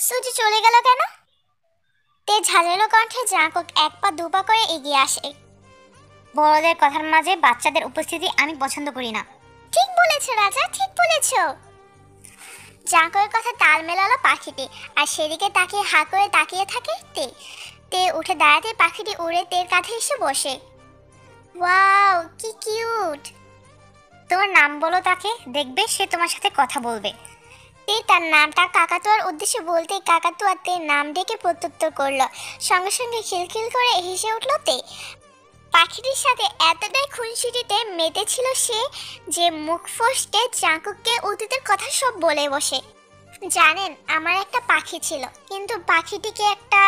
সুজি চলে গেল কেন? তে ঝাঁঝালো কণ্ঠে জাঙ্কুক এক পা দুপা করে এগিয়ে আসে। বড়দের কথার মাঝে বাচ্চাদের উপস্থিতি আমি পছন্দ করি না। ঠিক বলেছো রাজা, ঠিক বলেছো। জাঙ্কুকের কথা তাল মেলালো পাখিটি, আর সেদিকে তাকিয়ে হা করে তাকিয়ে থাকে তে। তে উঠে দাঁড়াতে পাখিটি উড়ে তের কাঁধে এসে বসে। ওয়াও, কি কিউট। তোমার নাম বলো তাকে, দেখবে সে তোমার সাথে কথা বলবে। তে তার নামটা কাকাতুয়ার উদ্দেশ্যে বলতে কাকাতুয়া তের নাম ডেকে প্রত্যুত্তর করলো। সঙ্গে সঙ্গে খিলখিল করে হেসে উঠল তে। পাখিটির সাথে এতটাই খুনসুটিতে মেতেছিল সে যে মুখ ফসকে জাঙ্কুককে অতীতের কথা সব বলে বসে। জানেন, আমার একটা পাখি ছিল, কিন্তু পাখিটিকে একটা।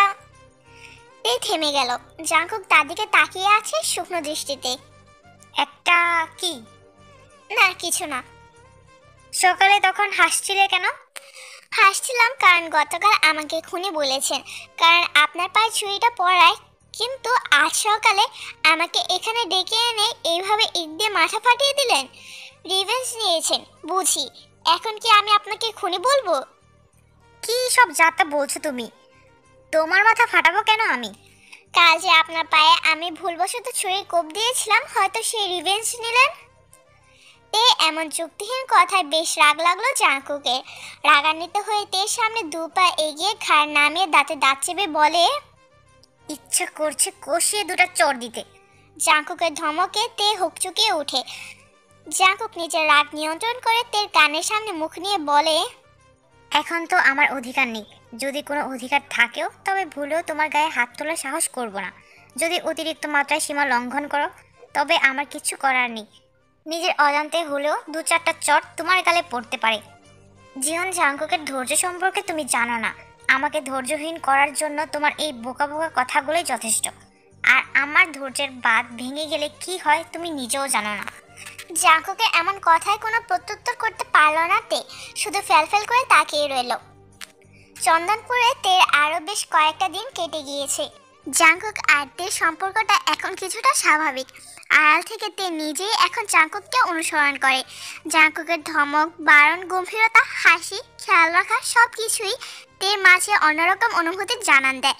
তে থেমে গেল। জাঙ্কুক তার দিকে তাকিয়ে আছে শুকনো দৃষ্টিতে। একটা কি? না, কিছু না। সকালে তখন হাসছিলে কেন? হাসছিলাম কারণ গতকাল আমাকে খুনি বলেছেন, কারণ আপনার পায়ে ছুরিটা পড়ায়। কিন্তু আজ সকালে আমাকে এখানে ডেকে এনে এইভাবে ইট দিয়ে মাথা ফাটিয়ে দিলেন। রিভেঞ্জ নিয়েছেন বুঝি। এখন কি আমি আপনাকে খুনি বলবো? কি সব যাতা বলছো তুমি? তোমার মাথা ফাটাবো কেন আমি? কাল যে আপনার পায়ে আমি ভুলবশত ছুরি কোপ দিয়েছিলাম, হয়তো সেই রিভেঞ্জ নিলেন। তে এমন যুক্তিহীন কথায় বেশ রাগ লাগলো জাঙ্কুকের। রাগান্বিত হয়ে তের সামনে দু পা এগিয়ে ঘাড় নামিয়ে দাঁতে দাঁত চেপে বলে, ইচ্ছা করছে কষিয়ে দুটা চড় দিতে। জাঙ্কুকের ধমকে তে হুকচুকিয়ে উঠে। জাঙ্কুক নিজের রাগ নিয়ন্ত্রণ করে তের কানের সামনে মুখ নিয়ে বলে, এখন তো আমার অধিকার নেই। যদি কোনো অধিকার থাকেও তবে ভুলেও তোমার গায়ে হাত তোলার সাহস করব না। যদি অতিরিক্ত মাত্রায় সীমা লঙ্ঘন করো তবে আমার কিছু করার নেই। নিজের অজান্তে হলেও দু চারটা চট তোমার গালে পড়তে পারে। জীবন, জাঙ্কুকের ধৈর্য সম্পর্কে তুমি জানো না। আমাকে ধৈর্যহীন করার জন্য তোমার এই বোকা বোকা কথাগুলোই যথেষ্ট। আর আমার ধৈর্যের বাঁধ ভেঙে গেলে কি হয় তুমি নিজেও জানো না। জাঙ্কুকে এমন কথায় কোনো প্রত্যুত্তর করতে পারল না তে, শুধু ফ্যালফ্যাল করে তাকিয়ে রইল। চন্দনপুরে তের আরও বেশ কয়েকটা দিন কেটে গিয়েছে। জাঙ্কুক আর তের সম্পর্কটা এখন কিছুটা স্বাভাবিক। আড়াল থেকে তে নিজেই এখন জাঙ্কুককে অনুসরণ করে। জাঙ্কুকের ধমক, বারণ, গম্ভীরতা, হাসি, খেয়াল রাখা সব কিছুই তের মাঝে অন্যরকম অনুভূতির জানান দেয়।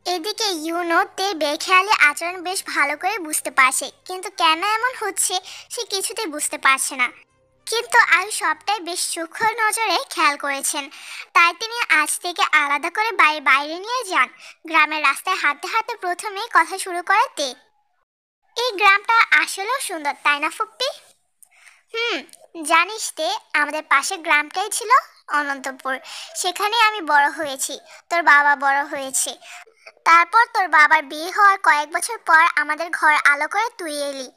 এদিকে ইউনো তের বেখেয়ালি আচরণ বেশ ভালো করে বুঝতে পারছে, কিন্তু কেন এমন হচ্ছে সে কিছুতেই বুঝতে পারছে না। কিন্তু আয়ু সবটাই বেশ সূক্ষ্ম নজরে খেয়াল করেছেন। তাই তিনি আজ থেকে আলাদা করে বাইরে নিয়ে যান। গ্রামের রাস্তায় হাঁটতে হাঁটতে প্রথমেই কথা শুরু করে তে। এই গ্রামটা আসলেও সুন্দর, তাই না ফুপ্পি? জানিস তে, আমাদের পাশের গ্রামটাই ছিল অনন্তপুর। সেখানে আমি বড় হয়েছি, তোর বাবা বড় হয়েছে। তারপর তোর বাবার বিয়ে হওয়ার কয়েক বছর পর আমাদের ঘর আলো করে তুই এলি।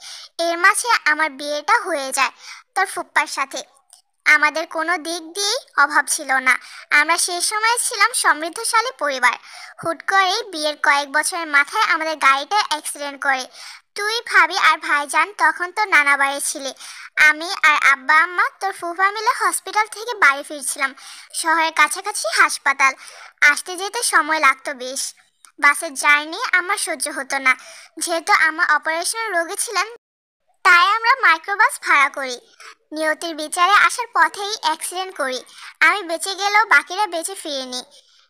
এর মাঝে আমার বিয়েটা হয়ে যায় তোর ফুপ্পার সাথে। আমাদের কোনো দিক দিয়েই অভাব ছিল না। আমরা সেই সময় ছিলাম সমৃদ্ধশালী পরিবার। হুট করেই বিয়ের কয়েক বছরের মাথায় আমাদের গাড়িটা অ্যাক্সিডেন্ট করে। তুই, ভাবি আর ভাইজান তখন তোর নানা বাড়ি ছিলে। আমি আর আব্বা আম্মা তোর ফুফা মিলে হসপিটাল থেকে বাড়ি ফিরছিলাম। শহরের কাছাকাছি হাসপাতাল, আসতে যেতে সময় লাগতো বেশ। বাসের জার্নি আমার সহ্য হতো না। যেহেতু আমার অপারেশনের রোগী ছিলেন, তাই আমরা মাইক্রোবাস ভাড়া করি। নিয়তির বিচারে আসার পথেই অ্যাক্সিডেন্ট করি। আমি বেঁচে গেলেও বাকিরা বেঁচে ফিরেনি।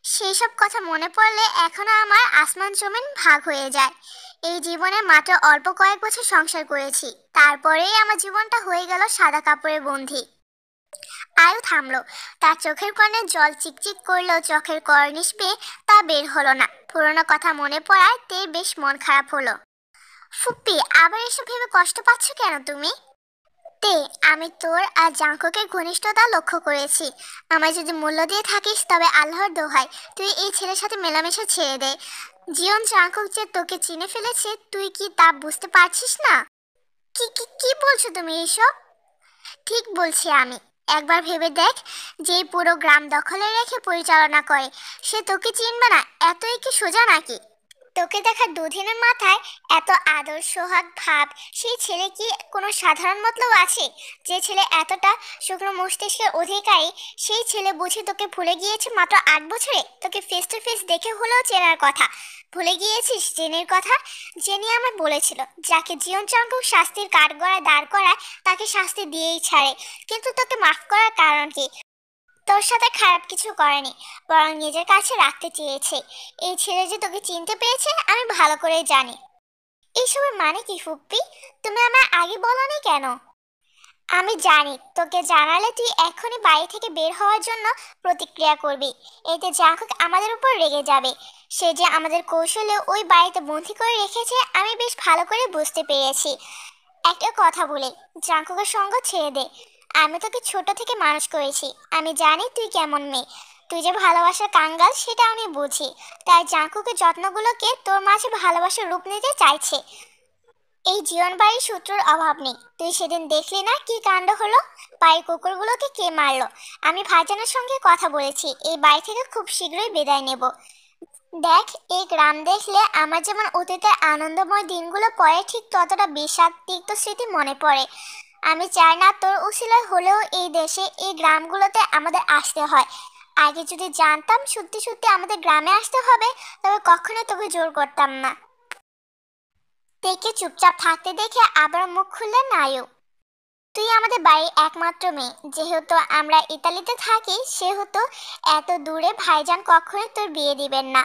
সেই সব কথা মনে পড়লে এখনো আমার আসমান জমিন ভাগ হয়ে যায়। এই জীবনে মাত্র অল্প কয়েক বছর সংসার করেছি, তারপরেই আমার জীবনটা হয়ে গেল সাদা কাপড়ের বন্দি। আয়ু থামলো। তার চোখের কোণে জল চিকচিক করলেও চোখের কর্নিশ পেয়ে তা বের হলো না। পুরোনো কথা মনে পড়ায় তের বেশ মন খারাপ হলো। ফুপ্পি, আবার এসব ভেবে কষ্ট পাচ্ছ কেন তুমি? তে, আমি তোর আর জাঙ্কুকের ঘনিষ্ঠতা লক্ষ্য করেছি। আমায় যদি মূল্য দিয়ে থাকিস তবে আল্লাহর দোহাই তুই এই ছেলের সাথে মেলামেশা ছেড়ে দে। জীবন, জাঙ্কুক যে তোকে চিনে ফেলেছে তুই কি তা বুঝতে পারছিস না? কি কি কি বলছো তুমি এইসব? ঠিক বলছি আমি। একবার ভেবে দেখ, যেই পুরো গ্রাম দখলে রেখে পরিচালনা করে সে তোকে চিনবে না? এতই কি সোজা নাকি? তোকে দেখা দুদিনের মাথায় এত আদর সোহাগ ভাব, সেই ছেলে কি কোনো সাধারণ মতলব আছে? যে ছেলে এতটা শুকনো মস্তিষ্কের অধিকারী, সেই ছেলে বুঝি তোকে ভুলে গিয়েছে মাত্র 8 বছরে? তোকে ফেস টু ফেস দেখে হলেও চেনার কথা। ভুলে গিয়েছিস জেনের কথা? জেনি আমায় বলেছিল, যাকে জীবন চাঙ্কুক শাস্তির কাঠগড়ায় দাঁড় করায় তাকে শাস্তি দিয়েই ছাড়ে। কিন্তু তোকে মাফ করার কারণ কি? তোর সাথে খারাপ কিছু করেনি, বরং নিজের কাছে রাখতে চেয়েছে। এই ছেলে যে তোকে চিনতে পেরেছে আমি ভালো করে জানি। এইসবের মানে কি ফুপ্পি? তুমি আমার আগে বলনি কেন? আমি জানি তোকে জানালে তুই এখনই বাড়ি থেকে বের হওয়ার জন্য প্রতিক্রিয়া করবি। এতে জাঙ্কুক আমাদের উপর রেগে যাবে। সে যে আমাদের কৌশলে ওই বাড়িতে বন্দি করে রেখেছে আমি বেশ ভালো করে বুঝতে পেরেছি। একটা কথা বলে, জাঙ্কুকের সঙ্গ ছেড়ে দে। আমি তোকে ছোট থেকে মানুষ করেছি, আমি জানি তুই কেমন মেয়ে। তুই যে ভালোবাসার কাঙ্গাল সেটা আমি বুঝি। তাই জাঙ্কুকের যত্নগুলোকে তোর মাঝে ভালোবাসার রূপ নিতে চাইছে। এই জীবন বাড়ির সূত্রের অভাব নেই। তুই সেদিন দেখলি না কি কাণ্ড হলো? বাড়ির কুকুরগুলোকে কে মারলো? আমি ভাইজানের সঙ্গে কথা বলেছি, এই বাড়ি থেকে খুব শীঘ্রই বিদায় নেব। দেখ, এই গ্রাম দেখলে আমার যেমন অতীতের আনন্দময় দিনগুলো পরে ঠিক ততটা বিষাদ তিক্ত স্মৃতি মনে পড়ে। আমি চাই না তোর উছিলায় হলেও এই দেশে এই গ্রামগুলোতে আমাদের আসতে হয়। আগে যদি জানতাম সত্যি সত্যি আমাদের গ্রামে আসতে হবে, তবে কখনো তোকে জোর করতাম না। তেকে চুপচাপ থাকতে দেখে আবার মুখ খুললেন নায়ু। তুই আমাদের বাড়ির একমাত্র মেয়ে, যেহেতু আমরা ইতালিতে থাকি সেহেতু এত দূরে ভাইজান কখনোই তোর বিয়ে দিবেন না।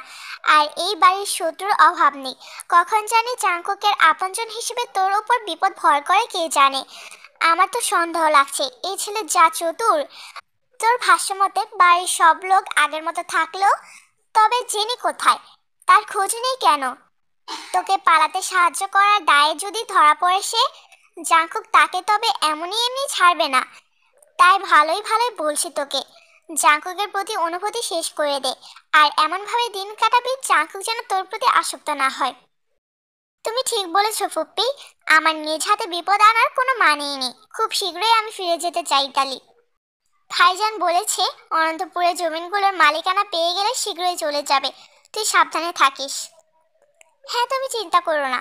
আর এই বাড়ির শত্রুর অভাব নেই। কখন জানি জাঙ্কুকের আপনজন হিসেবে তোর উপর বিপদ ভয় করে কে জানে। আমার তো সন্দেহ লাগছে এই ছেলে যা চতুর। তোর ভাষ্যমতে বাড়ির সব লোক আগের মতো থাকলেও তবে জেনি কোথায়? তার খোঁজ নেই কেন? তোকে পালাতে সাহায্য করার দায়ে যদি ধরা পড়ে সে, জাঙ্কুক তাকে তবে এমনি এমনি ছাড়বে না। তাই ভালোই ভালোই বলছি তোকে, জাঙ্কুকের প্রতি অনুভূতি শেষ করে দে। আর এমনভাবে দিন কাটাবি জাঙ্কুক যেন তোর প্রতি আসক্ত না হয়। তুমি ঠিক বলেছ ফুপ্পি, আমার নিজ হাতে বিপদ আনার কোনো মানেই নেই। খুব শীঘ্রই আমি ফিরে যেতে চাই ইতালি। ভাইজান বলেছে অনন্তপুরের জমিনগুলোর মালিকানা পেয়ে গেলে শীঘ্রই চলে যাবে। তুই সাবধানে থাকিস। হ্যাঁ, তুমি চিন্তা করো না।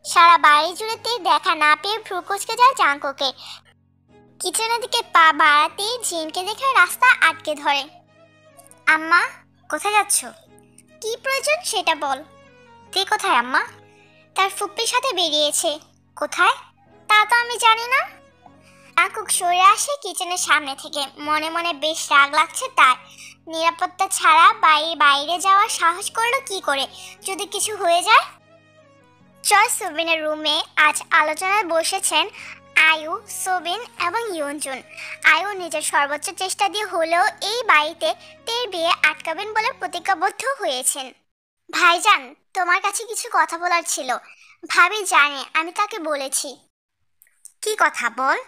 সারা বাড়ি জুড়েতে দেখা না পেয়ে ভ্রু কুঁচকে যায় জাঙ্কুকে। কিচেনের দিকে পা বাড়াতেই জিনকে দেখে রাস্তা আটকে ধরে। আম্মা, কোথায় যাচ্ছ? কি প্রয়োজন সেটা বল। তুই কোথায় আম্মা? তার ফুপ্পির সাথে বেরিয়েছে। কোথায় তা তো আমি জানি না। জাঙ্কুক সরে আসে কিচেনের সামনে থেকে। মনে মনে বেশ রাগ লাগছে তার। নিরাপত্তা ছাড়া বাইরে যাওয়ার সাহস করলো কি করে? যদি কিছু হয়ে যায়? চল সোবিনের রুমে আজ আলোচনায় বসেছেন আয়ু, সোবিন এবং ইয়ঞ্জুন। আয়ু নিজের সর্বোচ্চ চেষ্টা দিয়ে হলেও এই বাড়িতে তের বিয়ে আটকাবেন বলে প্রতিজ্ঞাবদ্ধ হয়েছেন। ভাইজান, তোমার কাছে কিছু কথা বলার ছিল। ভাবি জানে আমি তাকে বলেছি। কি কথা বল।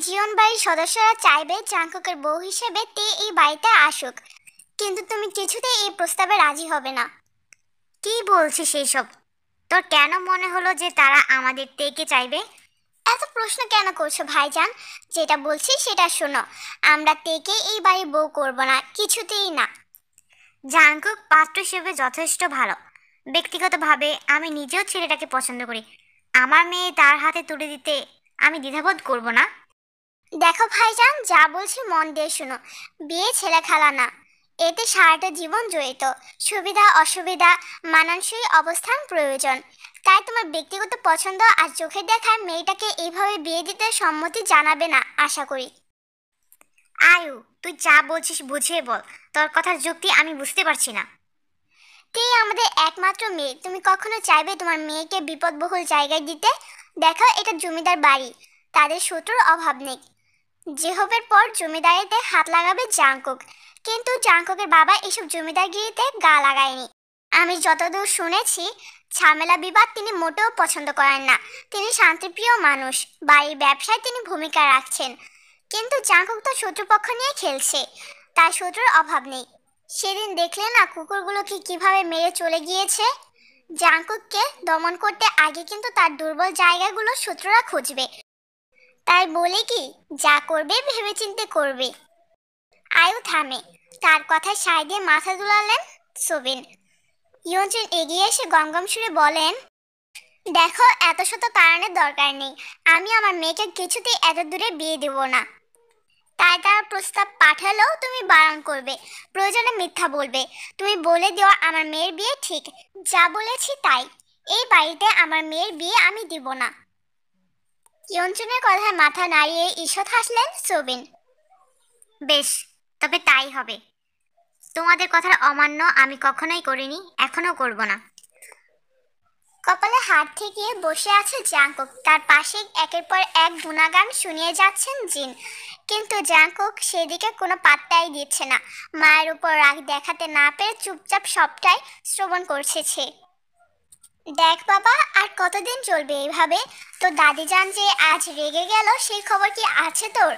জীবন বাড়ির সদস্যরা চাইবে জাঙ্কুকের বউ হিসেবে তে এই বাড়িতে আসুক, কিন্তু তুমি কিছুতেই এই প্রস্তাবে রাজি হবে না। কি বলছিস এইসব? তোর কেন মনে হলো যে তারা আমাদের তেকে চাইবে? এত প্রশ্ন কেন করছো ভাইজান? যেটা বলছি সেটা শোনো। আমরা তেকে এই বাড়ির বউ করব না, কিছুতেই না। জাঙ্কুক পাত্র হিসেবে যথেষ্ট ভালো। ব্যক্তিগতভাবে আমি নিজেও ছেলেটাকে পছন্দ করি। আমার মেয়ে তার হাতে তুলে দিতে আমি দ্বিধাবোধ করব না। দেখো ভাইজান, যা বলছি মন দিয়ে শোনো। বিয়ে ছেলে খেলা না, এতে সারাটা জীবন জড়িত। সুবিধা অসুবিধা মানানসই অবস্থান প্রয়োজন। তাই তোমার ব্যক্তিগত পছন্দ আর চোখের দেখায় মেয়েটাকে এইভাবে বিয়ে দিতে সম্মতি জানাবে না আশা করি। আয়ু, তুই যা বলছিস বুঝিয়ে বল। তোর কথার যুক্তি আমি বুঝতে পারছি না। তুই আমাদের একমাত্র মেয়ে, তুমি কখনো চাইবে তোমার মেয়েকে বিপদবহুল জায়গায় দিতে? দেখো, এটা জমিদার বাড়ি, তাদের শত্রুর অভাব নেই। জেহবের পর জমিদারিতে হাত লাগাবে জাঙ্কুক, কিন্তু জাঙ্কুকের বাবা এসব জমিদারগিরিতে গা লাগায়নি। আমি যতদূর শুনেছি ঝামেলা বিবাদ তিনি মোটেও পছন্দ করেন না। তিনি শান্তিপ্রিয় মানুষ, বাড়ির ব্যবসায় তিনি ভূমিকা রাখছেন। কিন্তু জাঙ্কুক তো শত্রুপক্ষ নিয়ে খেলছে, তার শত্রুর অভাব নেই। সেদিন দেখলে না কুকুরগুলোকে কিভাবে মেরে চলে গিয়েছে। জাঙ্কুককে দমন করতে আগে কিন্তু তার দুর্বল জায়গাগুলো শত্রুরা খুঁজবে। তাই বলে কি, যা করবে ভেবেচিন্তে করবে। আয়ু থামে। তার কথায় সায় দিয়ে মাথা দুলালেন সোবিন। ইয়ঞ্জুন এগিয়ে এসে গমগম সুরে বলেন, দেখো, এত শত কারণের দরকার নেই। আমি আমার মেয়েকে কিছুতেই এত দূরে বিয়ে দেব না। তাই তার প্রস্তাব পাঠালেও তুমি বারণ করবে, প্রয়োজনে মিথ্যা বলবে। তুমি বলে দিও আমার মেয়ের বিয়ে ঠিক, যা বলেছি তাই। এই বাড়িতে আমার মেয়ের বিয়ে আমি দিব না। ইয়ঞ্জুনের কথায় মাথা নাড়িয়ে ঈষৎ হাসলেন সোবিন। বেশ, তবে তাই হবে। তোমাদের কথার অমান্য আমি কখনোই করিনি, এখনো করব না। কপালে হাত থেকে বসে আছে জাংকুক, তার পাশে একের পর এক গুণাগান শুনিয়ে যাচ্ছেন জিন। কিন্তু জাংকুক সেদিকে কোনো পাত্তাই দিচ্ছে না। মায়ের উপর রাগ দেখাতে না পেরে চুপচাপ সবটাই শ্রবণ করছে সে। দেখ বাবা, আর কতদিন চলবে এইভাবে? তোর দাদি যান যে আজ রেগে গেল, সেই খবর কি আছে তোর?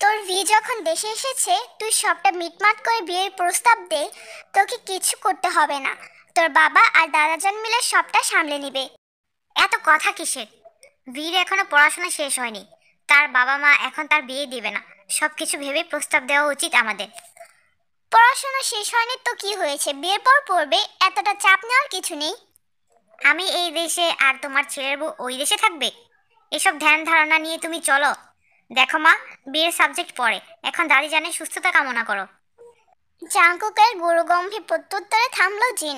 তোর যখন দেশে এসেছে, তুই সবটা মিটমাট করে বিয়ের প্রস্তাব দে। তোকে কিছু করতে হবে না, তোর বাবা আর দাদাজান মিলে সবটা সামলে নিবে। এত কথা কিসের? বীর এখনো পড়াশোনা শেষ হয়নি, তার বাবা মা এখন তার বিয়ে দিবে না। সবকিছু ভেবে প্রস্তাব দেওয়া উচিত আমাদের। পড়াশোনা শেষ হয়নি তো কি হয়েছে, বিয়ের পর পড়বে, এতটা চাপ নেওয়ার কিছু নেই। আমি এই দেশে আর তোমার ছেলের বউ ওই দেশে থাকবে? এসব ধ্যান ধারণা নিয়ে তুমি চলো। দেখো মা, বিয়ের সাবজেক্ট পড়ে, এখন দাদি জানে সুস্থতা কামনা করো। জাংকুকের গুরুগম্ভীর প্রত্যুত্তরে থামলো জিন,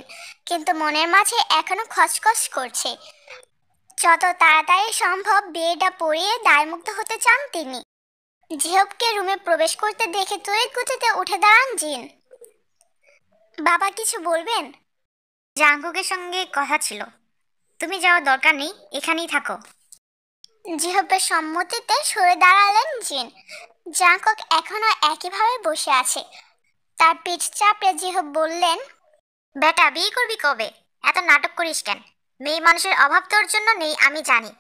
কিন্তু মনের মাঝে এখনো খচখচ করছে। যত তাড়াতাড়ি সম্ভব বিয়েটা পড়িয়ে দায়মুক্ত হতে চান তিনি। জিহবকে রুমে প্রবেশ করতে দেখে তড়িৎ গতিতে উঠে দাঁড়ান জিন। বাবা কিছু বলবেন? জাংকুকের সঙ্গে কথা ছিল, তুমি যাওয়ার দরকার নেই, এখানেই থাকো। জিহবের সম্মতিতে সরে দাঁড়ালেন জিন। জাংকুক এখনো একইভাবে বসে আছে। তার পিঠ চাপড়ে জিহব বললেন, বেটা বিয়ে করবি কবে? এত নাটক করিস কেন? মেয়ে মানুষের অভাব তোর জন্য নেই আমি জানি,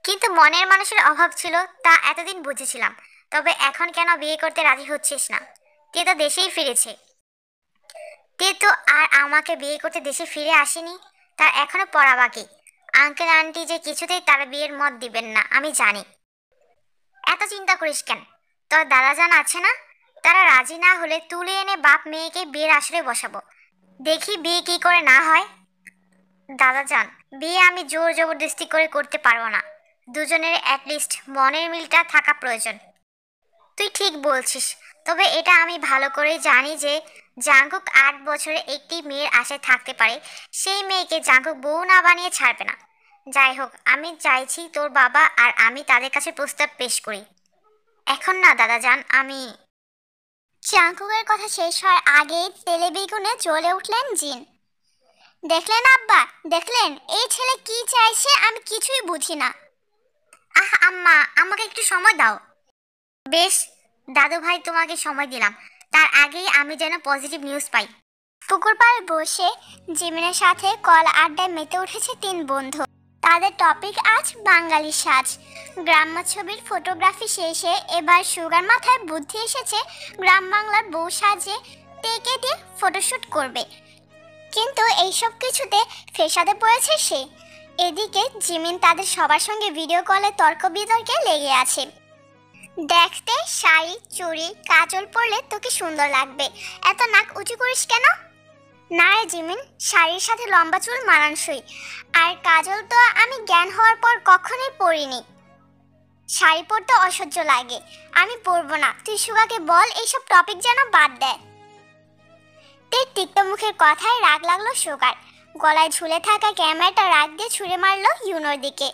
কিন্তু মনের মানুষের অভাব ছিল তা এতদিন বুঝেছিলাম। তবে এখন কেন বিয়ে করতে রাজি হচ্ছিস না? তে তো দেশেই ফিরেছে। তে তো আর আমাকে বিয়ে করতে দেশে ফিরে আসেনি, তার এখনো পড়া বাকি। আঙ্কেল আন্টি যে কিছুতেই তার বিয়ের মত দিবেন না আমি জানি। এত চিন্তা করিস কেন? তোর দাদাজান আছে না, তারা রাজি না হলে তুলে এনে বাপ মেয়েকে বিয়ের আসরে বসাবো, দেখি বিয়ে কি করে না হয়। দাদাজান, বিয়ে আমি জোর জবরদস্তি করে করতে পারবো না, দুজনের অ্যাটলিস্ট মনের মিলটা থাকা প্রয়োজন। তুই ঠিক বলছিস, তবে এটা আমি ভালো করে জানি যে জাংকুক 8 বছরে একটি মেয়ের আশায় থাকতে পারে, সেই মেয়েকে জাংকুক বউ না বানিয়ে ছাড়বে না। যাই হোক, আমি চাইছি তোর বাবা আর আমি তাদের কাছে প্রস্তাব পেশ করি। এখন না দাদাজান, আমি। জাংকুকের কথা শেষ হওয়ার আগেই তেলে বেগুনে জ্বলে উঠলেন জিন। দেখলেন আব্বা, দেখলেন এই ছেলে কি চাইছে? আমি কিছুই বুঝি না। আহ আম্মা, আমাকে একটু সময় দাও। বেশ দাদু ভাই, তোমাকে সময় দিলাম, তার আগেই আমি যেন পজিটিভ নিউজ পাই। পুকুর পাড়ে বসে জিমিনের সাথে কল আড্ডায় মেতে উঠেছে 3 বন্ধু। তাদের টপিক আজ বাঙালি সাজ। গ্রাম্য ছবির ফটোগ্রাফি শেষে এবার সুগার মাথায় বুদ্ধি এসেছে গ্রাম বাংলার বউ সাজে টেকে দিয়ে ফটোশ্যুট করবে। কিন্তু এইসব কিছুতে ফেসাদে পড়েছে সে। এদিকে জিমিন তাদের সবার সঙ্গে ভিডিও কলে তর্ক বিতর্কে লেগে আছে। দেখতে শাড়ি চুড়ি কাজল পরলে তোকে সুন্দর লাগবে, এত নাক উঁচু করিস কেন? না রে জিমিন, শাড়ির সাথে লম্বা চুল মানানসই, আর কাজল তো আমি জ্ঞান হওয়ার পর কখনোই পরিনি। শাড়ি পরতে অসহ্য লাগে, আমি পরবো না। তুই সুগাকে বল এইসব টপিক যেন বাদ দেয়। তের তিক্ত মুখের কথায় রাগ লাগলো সুগার। গলায় ঝুলে থাকা ক্যামেরাটা রাগ দিয়ে ছুঁড়ে মারলো ইউনোর দিকে।